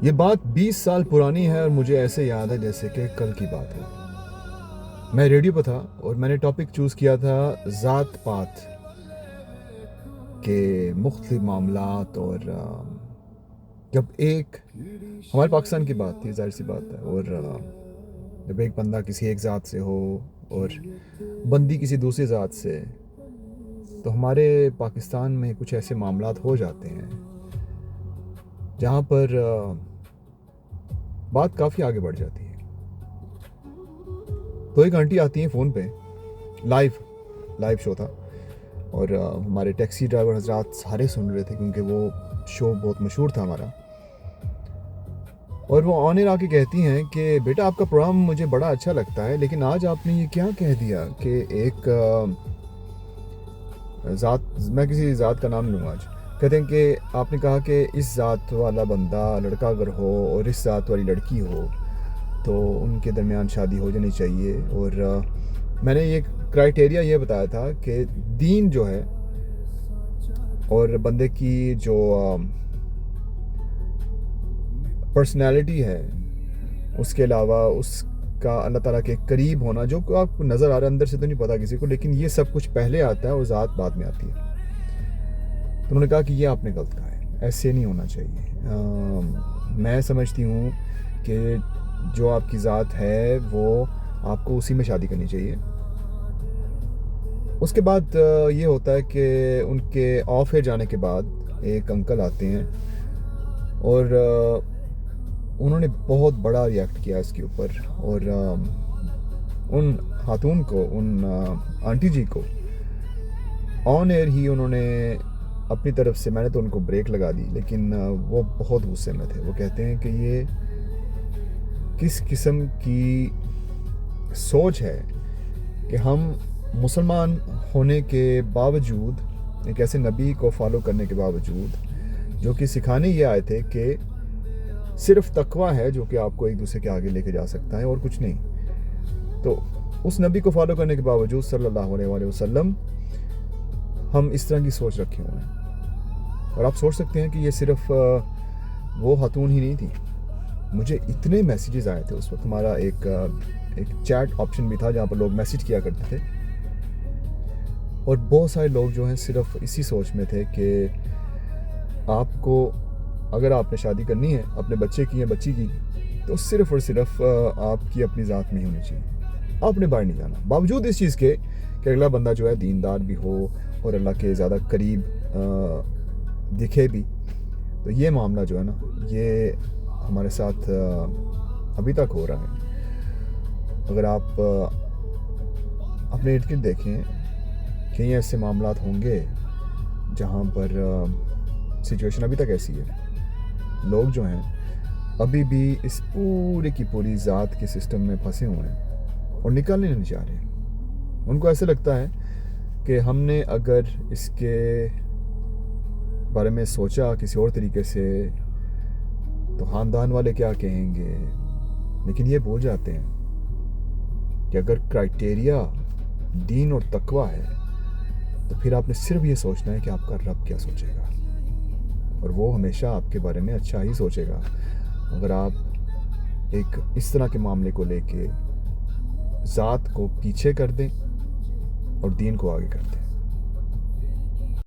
یہ بات 20 سال پرانی ہے اور مجھے ایسے یاد ہے جیسے کہ کل کی بات ہے. میں ریڈیو پہ تھا اور میں نے ٹاپک چوز کیا تھا ذات پات کے مختلف معاملات. اور جب ایک ہمارے پاکستان کی بات تھی، ظاہر سی بات ہے، اور جب ایک بندہ کسی ایک ذات سے ہو اور بندی کسی دوسری ذات سے، تو ہمارے پاکستان میں کچھ ایسے معاملات ہو جاتے ہیں جہاں پر بات کافی آگے بڑھ جاتی ہے. تو ایک آنٹی آتی ہیں فون پہ، لائیو شو تھا، اور ہمارے ٹیکسی ڈرائیور حضرات سارے سن رہے تھے کیونکہ وہ شو بہت مشہور تھا ہمارا. اور وہ آن ایئر آ کے کہتی ہیں کہ بیٹا آپ کا پروگرام مجھے بڑا اچھا لگتا ہے، لیکن آج آپ نے یہ کیا کہہ دیا کہ ایک ذات، میں کسی ذات کا نام لوں آج، کہتے ہیں کہ آپ نے کہا کہ اس ذات والا بندہ لڑکا اگر ہو اور اس ذات والی لڑکی ہو تو ان کے درمیان شادی ہو جانی چاہیے. اور میں نے یہ کرائٹیریا یہ بتایا تھا کہ دین جو ہے اور بندے کی جو پرسنالٹی ہے، اس کے علاوہ اس کا اللہ تعالیٰ کے قریب ہونا، جو آپ کو نظر آ رہا ہے، اندر سے تو نہیں پتا کسی کو، لیکن یہ سب کچھ پہلے آتا ہے اور ذات بعد میں آتی ہے. تو انہوں نے کہا کہ یہ آپ نے غلط کہا ہے، ایسے نہیں ہونا چاہیے. میں سمجھتی ہوں کہ جو آپ کی ذات ہے وہ آپ کو اسی میں شادی کرنی چاہیے. اس کے بعد یہ ہوتا ہے کہ ان کے آف ایئر جانے کے بعد ایک انکل آتے ہیں اور انہوں نے بہت بڑا ریئیکٹ کیا اس کے اوپر، اور ان خاتون کو، ان آنٹی جی کو آن ایئر ہی انہوں نے اپنی طرف سے، میں نے تو ان کو بریک لگا دی، لیکن وہ بہت غصے میں تھے. وہ کہتے ہیں کہ یہ کس قسم کی سوچ ہے کہ ہم مسلمان ہونے کے باوجود، ایک ایسے نبی کو فالو کرنے کے باوجود جو کہ سکھانے یہ آئے تھے کہ صرف تقویٰ ہے جو کہ آپ کو ایک دوسرے کے آگے لے کے جا سکتا ہے اور کچھ نہیں، تو اس نبی کو فالو کرنے کے باوجود صلی اللہ علیہ وآلہ وسلم ہم اس طرح کی سوچ رکھے ہوئے ہیں. اور آپ سوچ سکتے ہیں کہ یہ صرف وہ خاتون ہی نہیں تھی. مجھے اتنے میسیجز آئے تھے اس وقت. ہمارا ایک چیٹ آپشن بھی تھا جہاں پر لوگ میسیج کیا کرتے تھے، اور بہت سارے لوگ جو ہیں صرف اسی سوچ میں تھے کہ آپ کو، اگر آپ نے شادی کرنی ہے اپنے بچے کی یا بچی کی، تو صرف اور صرف آپ کی اپنی ذات میں ہی ہونی چاہیے، آپ نے باہر نہیں جانا. باوجود اس چیز کے کہ اگلا بندہ جو ہے دیندار بھی ہو اور اللہ کے زیادہ قریب دکھے بھی. تو یہ معاملہ جو ہے نا، یہ ہمارے ساتھ ابھی تک ہو رہا ہے. اگر آپ اپنے ارد گرد دیکھیں، کئی ایسے معاملات ہوں گے جہاں پر سچویشن ابھی تک ایسی ہے. لوگ جو ہیں ابھی بھی اس پوری کی پوری ذات کے سسٹم میں پھنسے ہوئے ہیں اور نکلنے نہیں چاہ رہے. ان کو ایسے لگتا ہے کہ ہم نے اگر اس کے بارے میں سوچا کسی اور طریقے سے تو خاندان والے کیا کہیں گے. لیکن یہ بھول جاتے ہیں کہ اگر کرائٹیریا دین اور تقویٰ ہے تو پھر آپ نے صرف یہ سوچنا ہے کہ آپ کا رب کیا سوچے گا، اور وہ ہمیشہ آپ کے بارے میں اچھا ہی سوچے گا. اگر آپ ایک اس طرح کے معاملے کو لے کے ذات کو پیچھے کر دیں اور دین کو آگے کر دیں.